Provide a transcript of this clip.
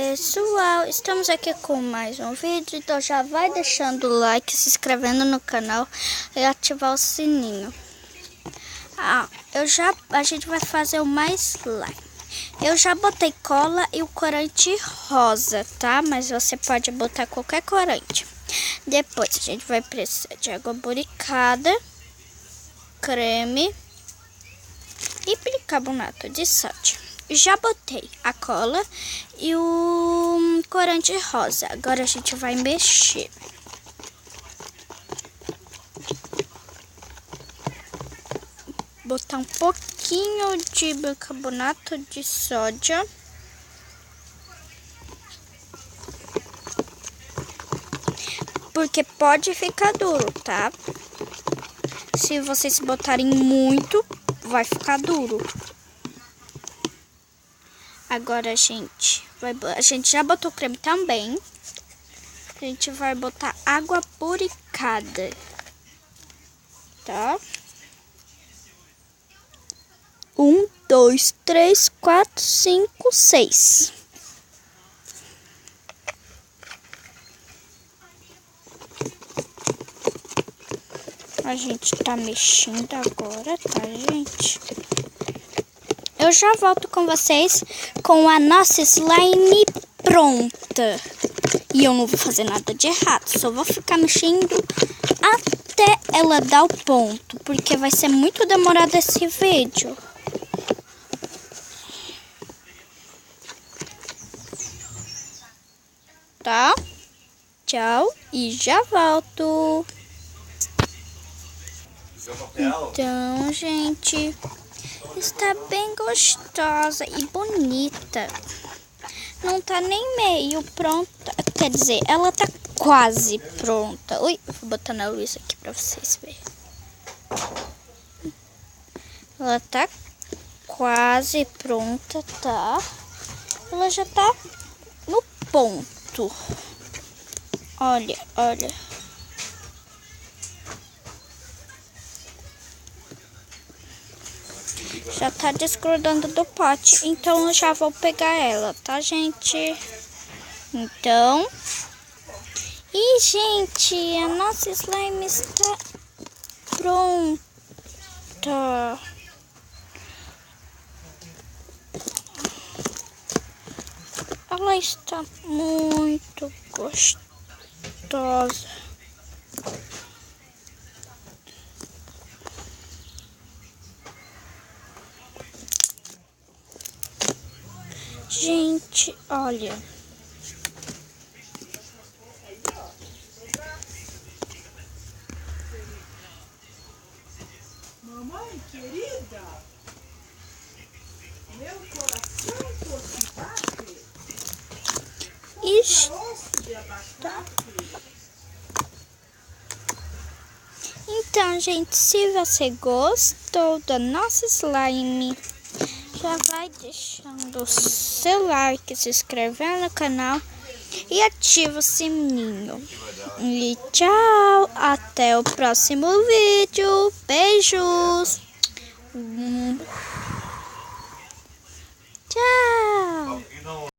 pessoal, estamos aqui com mais um vídeo, então já vai deixando o like, se inscrevendo no canal e ativar o sininho. A gente vai fazer o mais slime. Eu já botei cola e o corante rosa, tá? Mas você pode botar qualquer corante. Depois a gente vai precisar de água boricada, creme e bicarbonato de sódio. Já botei a cola e o corante rosa. Agora a gente vai mexer. Botar um pouquinho de bicarbonato de sódio. Porque pode ficar duro, tá? Se vocês botarem muito, vai ficar duro. Agora a gente já botou creme também. A gente vai botar água boricada, tá? 1, 2, 3, 4, 5, 6. A gente tá mexendo agora, tá, gente? Eu já volto com vocês com a nossa slime pronta. E eu não vou fazer nada de errado, só vou ficar mexendo até ela dar o ponto, porque vai ser muito demorado esse vídeo. Tá? Tchau e já volto. Então, gente, está bem gostosa e bonita. Não tá nem meio pronta. Quer dizer, ela tá quase pronta. Ui, vou botar na luz aqui pra vocês verem. Ela tá quase pronta, tá? Ela já tá no ponto. Olha, olha. Já tá desgrudando do pote, então eu já vou pegar ela, tá, gente? Então... E, gente, a nossa slime está pronta. Ela está muito gostosa. Gente, olha. Mamãe querida, meu coração fosse bate. Está. Então, gente, se você gostou da nossa slime, já vai deixando o seu like, se inscrevendo no canal e ativa o sininho. E tchau, até o próximo vídeo. Beijos. Tchau.